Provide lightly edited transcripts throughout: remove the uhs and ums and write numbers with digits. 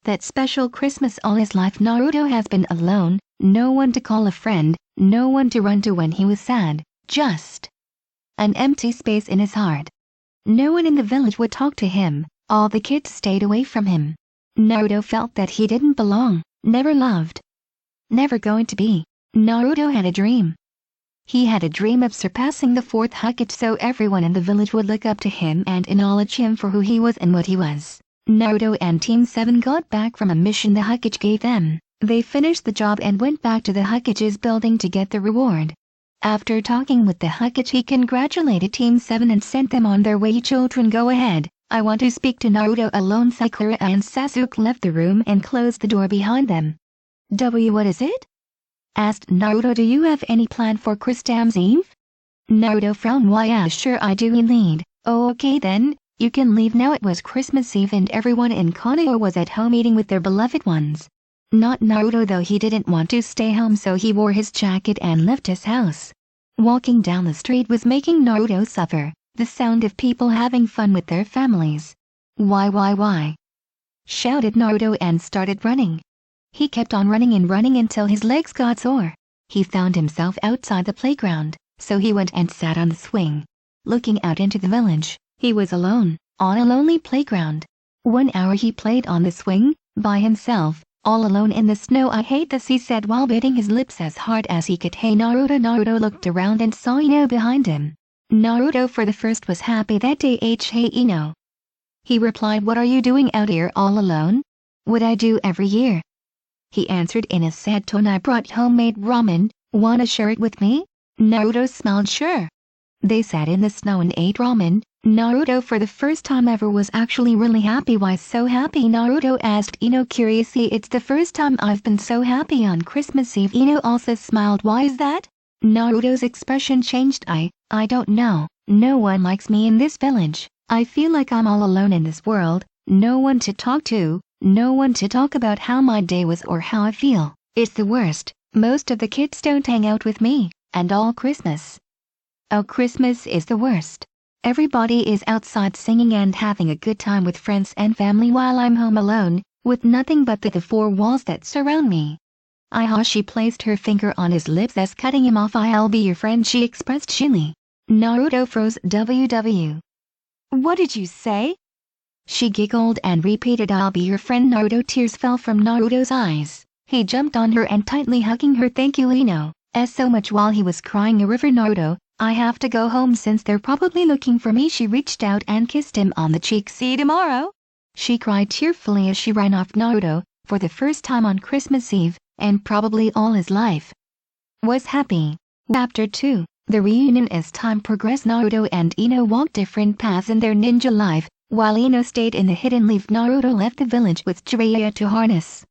That special Christmas all his life Naruto has been alone, no one to call a friend, no one to run to when he was sad, just an empty space in his heart. No one in the village would talk to him, all the kids stayed away from him. Naruto felt that he didn't belong, never loved, never going to be. Naruto had a dream. He had a dream of surpassing the 4th Hokage so everyone in the village would look up to him and acknowledge him for who he was and what he was. Naruto and Team 7 got back from a mission the Hokage gave them. They finished the job and went back to the Hokage's building to get the reward. After talking with the Hokage, he congratulated Team 7 and sent them on their way. Children, go ahead. I want to speak to Naruto alone. Sakura and Sasuke left the room and closed the door behind them. What is it? Asked Naruto. Do you have any plan for Christmas Eve? Naruto frowned. Why, yeah, sure I do. Lead. Oh, okay then, you can leave now. It was Christmas Eve and everyone in Konoha was at home eating with their beloved ones. Not Naruto though, he didn't want to stay home so he wore his jacket and left his house. Walking down the street was making Naruto suffer, the sound of people having fun with their families. Why? Shouted Naruto and started running. He kept on running and running until his legs got sore. He found himself outside the playground, so he went and sat on the swing. Looking out into the village, he was alone, on a lonely playground. 1 hour he played on the swing, by himself, all alone in the snow. I hate this, he said while biting his lips as hard as he could. Hey Naruto. Naruto looked around and saw Ino behind him. Naruto for the first was happy that day. Hey Ino. He replied, what are you doing out here all alone? What I do every year. He answered in a sad tone, I brought homemade ramen, wanna share it with me? Naruto smiled, sure. They sat in the snow and ate ramen. Naruto for the first time ever was actually really happy. Why so happy? Naruto asked Ino curiously. It's the first time I've been so happy on Christmas Eve. Ino also smiled. Why is that? Naruto's expression changed. I don't know. No one likes me in this village. I feel like I'm all alone in this world, no one to talk to, no one to talk about how my day was or how I feel. It's the worst. Most of the kids don't hang out with me, and all Christmas. Oh, Christmas is the worst. Everybody is outside singing and having a good time with friends and family while I'm home alone, with nothing but the 4 walls that surround me. She placed her finger on his lips as cutting him off. I'll be your friend, she expressed shyly. Naruto froze. What did you say? She giggled and repeated, I'll be your friend. Naruto. Tears fell from Naruto's eyes. He jumped on her and tightly hugging her. Thank you Ino, so much. While he was crying a river. Naruto, I have to go home since they're probably looking for me. She reached out and kissed him on the cheek. See you tomorrow. She cried tearfully as she ran off. Naruto, for the first time on Christmas Eve, and probably all his life, was happy. Chapter 2. The reunion. As time progressed, Naruto and Ino walked different paths in their ninja life. While Ino stayed in the hidden leaf, Naruto left the village with Jiraiya to harness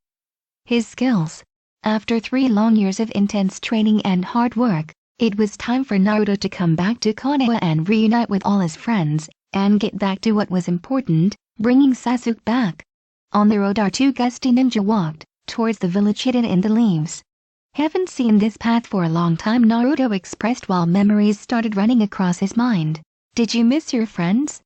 his skills. After 3 long years of intense training and hard work, it was time for Naruto to come back to Konoha and reunite with all his friends, and get back to what was important, bringing Sasuke back. On the road our 2 gusty ninja walked, towards the village hidden in the leaves. Haven't seen this path for a long time, Naruto expressed while memories started running across his mind. Did you miss your friends?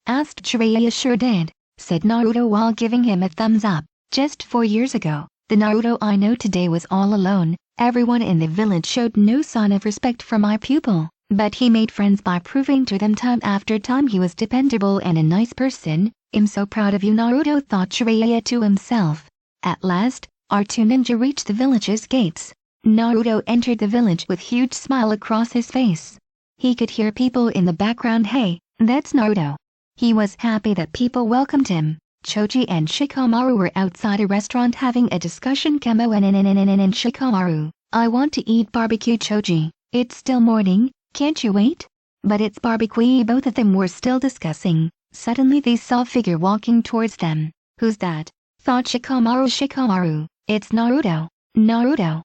Asked Jiraiya. Sure did, said Naruto while giving him a thumbs up. Just 4 years ago, the Naruto I know today was all alone. Everyone in the village showed no sign of respect for my pupil, but he made friends by proving to them time after time he was dependable and a nice person. I'm so proud of you, Naruto, thought Jiraiya to himself. At last, our 2 ninja reached the village's gates. Naruto entered the village with a huge smile across his face. He could hear people in the background. Hey, that's Naruto. He was happy that people welcomed him. Choji and Shikamaru were outside a restaurant having a discussion. Kamo and Shikamaru, I want to eat barbecue. Choji, it's still morning, can't you wait? But it's barbecue. Both of them were still discussing. Suddenly they saw a figure walking towards them. Who's that? Thought Shikamaru. Shikamaru, it's Naruto. Naruto.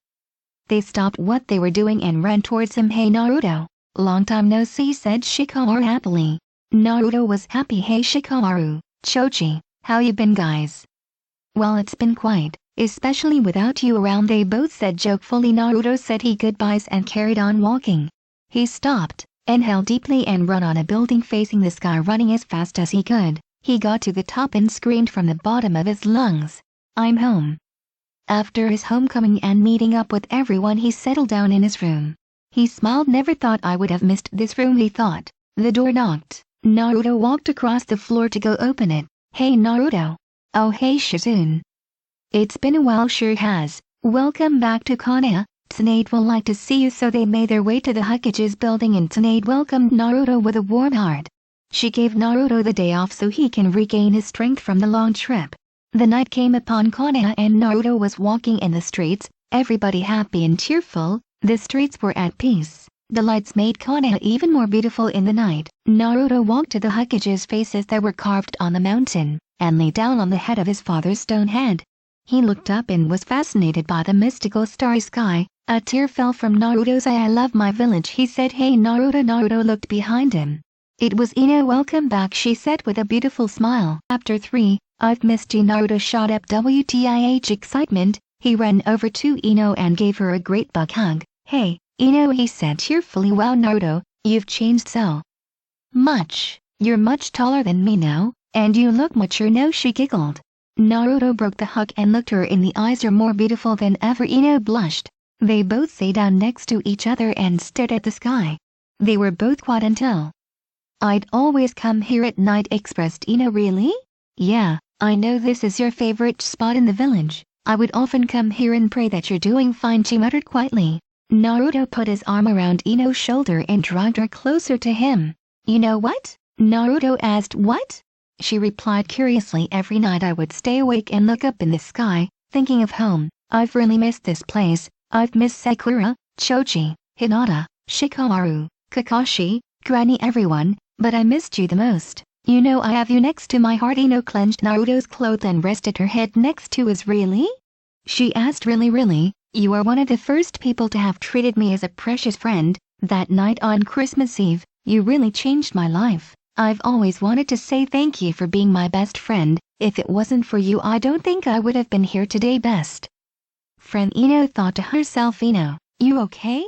They stopped what they were doing and ran towards him. Hey Naruto, long time no see, said Shikamaru happily. Naruto was happy. Hey Shikamaru, Choji, how you been guys? Well, it's been quiet, especially without you around, they both said jokefully. Naruto said he goodbyes and carried on walking. He stopped, inhaled deeply and ran on a building facing the sky, running as fast as he could. He got to the top and screamed from the bottom of his lungs. I'm home. After his homecoming and meeting up with everyone, he settled down in his room. He smiled. Never thought I would have missed this room, he thought. The door knocked. Naruto walked across the floor to go open it. Hey Naruto. Oh hey Shizune. It's been a while. Sure has. Welcome back to Konoha. Tsunade will like to see you. So they made their way to the Hokage's building and Tsunade welcomed Naruto with a warm heart. She gave Naruto the day off so he can regain his strength from the long trip. The night came upon Konoha and Naruto was walking in the streets, everybody happy and cheerful. The streets were at peace. The lights made Konoha even more beautiful in the night. Naruto walked to the Hokage's faces that were carved on the mountain, and lay down on the head of his father's stone head. He looked up and was fascinated by the mystical starry sky. A tear fell from Naruto's eye. I love my village, he said. Hey Naruto. Naruto looked behind him. It was Ino. Welcome back, she said with a beautiful smile. Chapter 3. I've missed you. Naruto shot up with excitement. He ran over to Ino and gave her a great bug hug. Hey, Ino, he said cheerfully. Wow Naruto, you've changed so much. You're much taller than me now, and you look mature now, she giggled. Naruto broke the hug and looked her in the eyes. You're more beautiful than ever. Ino blushed. They both sat down next to each other and stared at the sky. They were both quiet until I'd always come here at night, expressed Ino. Really? Yeah, I know this is your favorite spot in the village. I would often come here and pray that you're doing fine, she muttered quietly. Naruto put his arm around Ino's shoulder and dragged her closer to him. You know what? Naruto asked. What? She replied curiously. Every night I would stay awake and look up in the sky, thinking of home. I've really missed this place. I've missed Sakura, Choji, Hinata, Shikamaru, Kakashi, Granny, everyone, but I missed you the most. You know I have you next to my heart. Ino clenched Naruto's cloth and rested her head next to his. Really? She asked. Really, you are one of the first people to have treated me as a precious friend. That night on Christmas Eve, you really changed my life. I've always wanted to say thank you for being my best friend. If it wasn't for you, I don't think I would have been here today. Best friend, Ino thought to herself. Ino, you okay?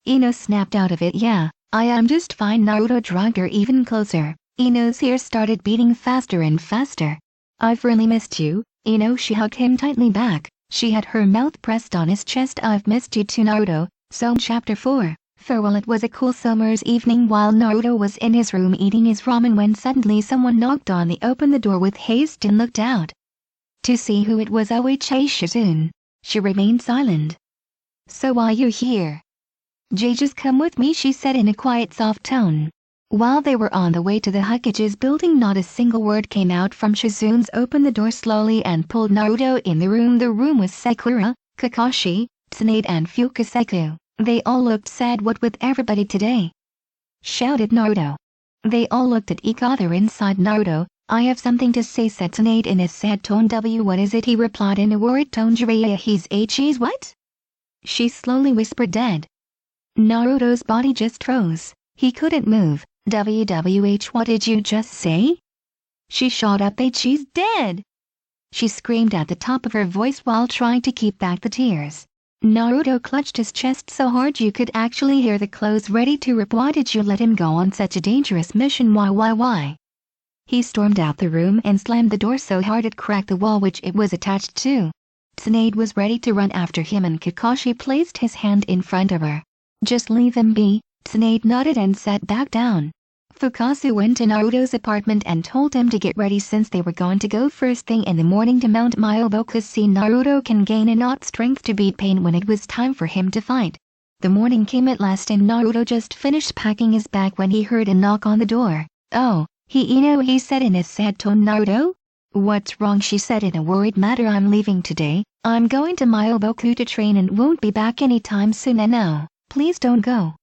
Ino snapped out of it. Yeah, I am just fine. Naruto dragged her even closer. Ino's ears started beating faster and faster. I've really missed you, Ino. She hugged him tightly back. She had her mouth pressed on his chest. I've missed you too, Naruto. So Chapter 4. Farewell. It was a cool summer's evening while Naruto was in his room eating his ramen when suddenly someone knocked on the opened the door with haste and looked out to see who it was. Oh, it's Shizune. She remained silent. So why you here? Jay, just come with me, she said in a quiet soft tone. While they were on the way to the Hokage's building, not a single word came out from Shizune's. Opened the door slowly and pulled Naruto in the room. The room was Sakura, Kakashi, Tsunade and Fukasaku. They all looked sad. What with everybody today? Shouted Naruto. They all looked at each other. Inside Naruto, I have something to say, said Tsunade in a sad tone. What is it? He replied in a worried tone. Jiraiya, he's what? She slowly whispered. Dead. Naruto's body just froze. He couldn't move. What did you just say? She shot up. She's dead! She screamed at the top of her voice while trying to keep back the tears. Naruto clutched his chest so hard you could actually hear the clothes ready to rip. Why did you let him go on such a dangerous mission? Why? He stormed out the room and slammed the door so hard it cracked the wall which it was attached to. Tsunade was ready to run after him and Kakashi placed his hand in front of her. Just leave him be. Tsunade nodded and sat back down. Fukasu went to Naruto's apartment and told him to get ready since they were going to go first thing in the morning to Mount Myoboku. See, Naruto can gain enough strength to beat pain when it was time for him to fight. The morning came at last and Naruto just finished packing his bag when he heard a knock on the door. Oh, Ino, he said in a sad tone. Naruto? What's wrong? She said in a worried manner. I'm leaving today. I'm going to Myoboku to train and won't be back anytime soon. And no, please don't go.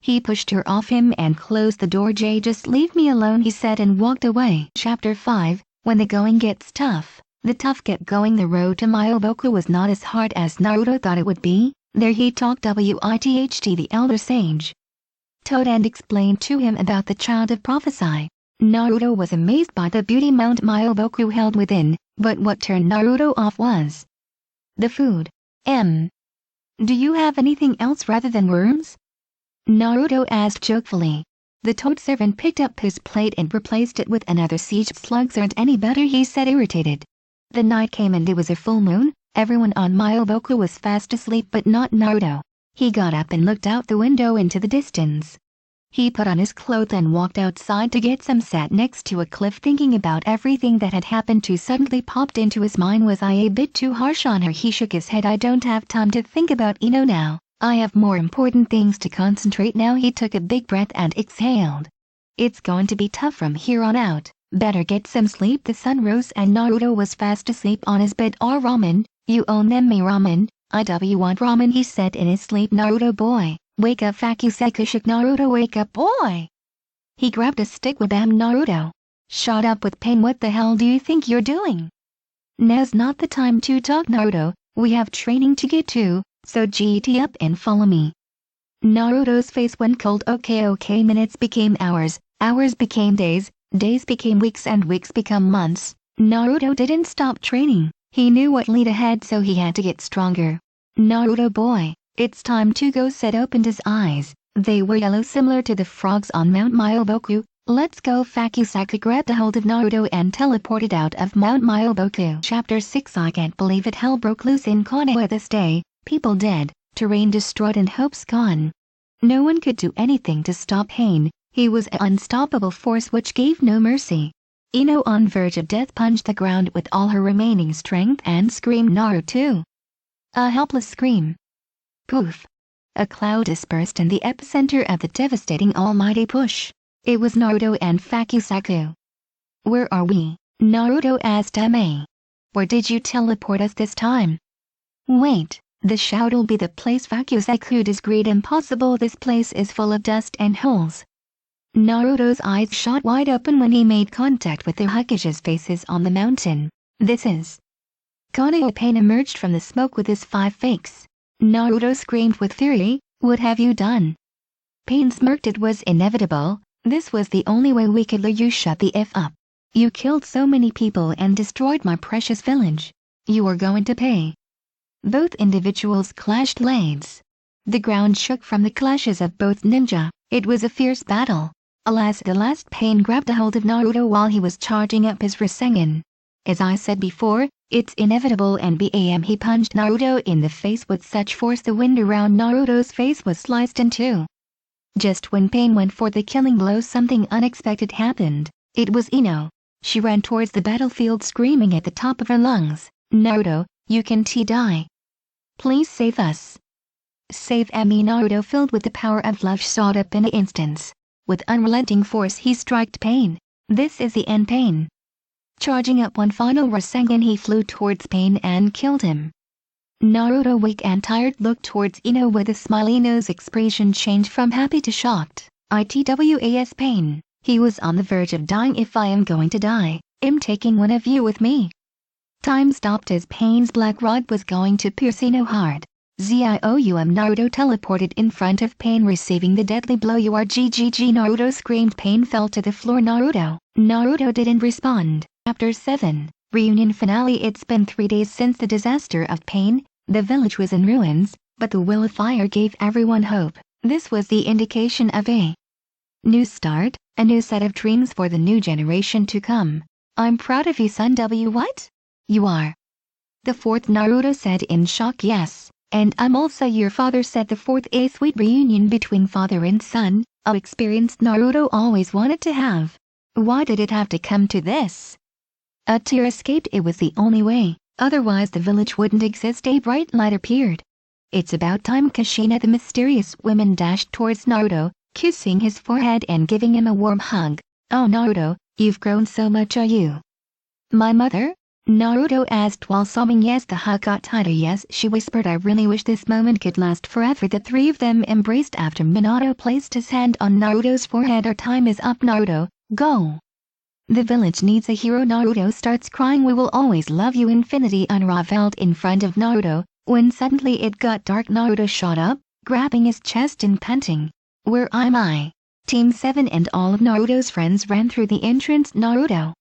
He pushed her off him and closed the door. Jay, just leave me alone, he said and walked away. Chapter 5. When the going gets tough, the tough get going. The road to Myoboku was not as hard as Naruto thought it would be. There he talked with the elder sage Toad and explained to him about the child of prophecy. Naruto was amazed by the beauty Mount Myoboku held within, but what turned Naruto off was the food. Do you have anything else rather than worms? Naruto asked jokefully. The toad servant picked up his plate and replaced it with another. Siege slugs aren't any better, he said, irritated. The night came and it was a full moon. Everyone on Myoboku was fast asleep but not Naruto. He got up and looked out the window into the distance. He put on his clothes and walked outside to get some. Sat next to a cliff thinking about everything that had happened to. Suddenly popped into his mind, was I a bit too harsh on her? He shook his head. I don't have time to think about Ino now. I have more important things to concentrate now. He took a big breath and exhaled. It's going to be tough from here on out. Better get some sleep. The sun rose and Naruto was fast asleep on his bed. Oh, ramen, you owe me ramen. I want ramen, he said in his sleep. Naruto boy, wake up. Fakusei shook. Naruto, wake up boy. He grabbed a stick. Wabam! Naruto shot up with pain. What the hell do you think you're doing? Now's not the time to talk, Naruto. We have training to get to, so get up and follow me. Naruto's face went cold. Okay. Minutes became hours, hours became days, days became weeks, and weeks become months. Naruto didn't stop training. He knew what laid ahead, so he had to get stronger. Naruto boy, it's time to go. Seth opened his eyes. They were yellow, similar to the frogs on Mount Myoboku. Let's go. Fakusei grabbed a hold of Naruto and teleported out of Mount Myoboku. Chapter 6. I can't believe it. Hell broke loose in Konoha this day. People dead, terrain destroyed, and hopes gone. No one could do anything to stop Pain. He was an unstoppable force which gave no mercy. Ino, on verge of death, punched the ground with all her remaining strength and screamed Naruto. A helpless scream. Poof! A cloud dispersed in the epicenter of the devastating almighty push. It was Naruto and Fakusei. Where are we? Naruto asked Ame. Where did you teleport us this time? Wait, the shout'll be the place. Fakusei disagreed. Impossible, this place is full of dust and holes. Naruto's eyes shot wide open when he made contact with the Hokage's faces on the mountain. This is... Konoha. Pain emerged from the smoke with his 5 fakes. Naruto screamed with fury, what have you done? Pain smirked. It was inevitable. This was the only way we could let you shut the F up. You killed so many people and destroyed my precious village. You are going to pay. Both individuals clashed blades. The ground shook from the clashes of both ninja. It was a fierce battle. Alas, the last. Pain grabbed a hold of Naruto while he was charging up his Rasengan. As I said before, it's inevitable, and bam! He punched Naruto in the face with such force the wind around Naruto's face was sliced in two. Just when Pain went for the killing blow, something unexpected happened. It was Ino. She ran towards the battlefield screaming at the top of her lungs, Naruto, you can die. Please save us. Save me. Naruto, filled with the power of love, shot up in an instant. With unrelenting force he struck Pain. This is the end. Pain. Charging up one final Rasengan, he flew towards Pain and killed him. Naruto, weak and tired, looked towards Ino with a smile. Ino's expression changed from happy to shocked. Itwas Pain. He was on the verge of dying. If I am going to die, I'm taking one of you with me. Time stopped as Pain's black rod was going to pierce Ino hard. Zoom. Naruto teleported in front of Pain, receiving the deadly blow. You are GGG. Naruto screamed. Pain fell to the floor. Naruto didn't respond. Chapter 7. Reunion Finale. It's been 3 days since the disaster of Pain. The village was in ruins, but the will of fire gave everyone hope. This was the indication of a new start, a new set of dreams for the new generation to come. I'm proud of you, son. What? You are the fourth, Naruto said in shock. Yes, and I'm also your father, said the fourth. A sweet reunion between father and son, a experience Naruto always wanted to have. Why did it have to come to this? A tear escaped. It was the only way. Otherwise the village wouldn't exist. A bright light appeared. It's about time. Kushina, the mysterious woman, dashed towards Naruto, kissing his forehead and giving him a warm hug. Oh Naruto, you've grown so much. Are you my mother? Naruto asked while sobbing. Yes. The hug got tighter. Yes, she whispered. I really wish this moment could last forever. The three of them embraced after Minato placed his hand on Naruto's forehead. Our time is up, Naruto, go. The village needs a hero. Naruto starts crying. We will always love you. Infinity unraveled in front of Naruto, when suddenly it got dark. Naruto shot up, grabbing his chest and panting. Where am I? Team 7 and all of Naruto's friends ran through the entrance. Naruto.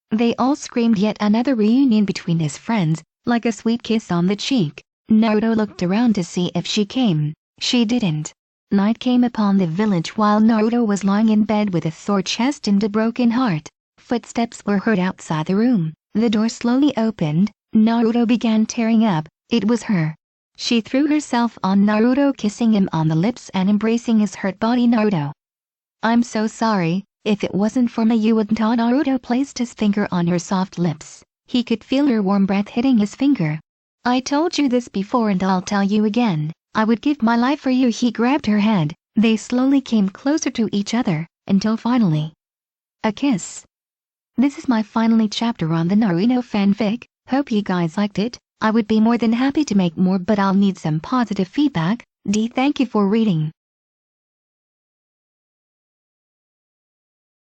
They all screamed. Yet another reunion between his friends, like a sweet kiss on the cheek. Naruto looked around to see if she came. She didn't. Night came upon the village while Naruto was lying in bed with a sore chest and a broken heart. Footsteps were heard outside the room. The door slowly opened. Naruto began tearing up. It was her. She threw herself on Naruto, kissing him on the lips and embracing his hurt body. Naruto, I'm so sorry. If it wasn't for me you wouldn't. Naruto placed his finger on her soft lips. He could feel her warm breath hitting his finger. I told you this before and I'll tell you again. I would give my life for you. He grabbed her head. They slowly came closer to each other, until finally, a kiss. This is my finally chapter on the Naruto fanfic. Hope you guys liked it. I would be more than happy to make more, but I'll need some positive feedback. Thank you for reading.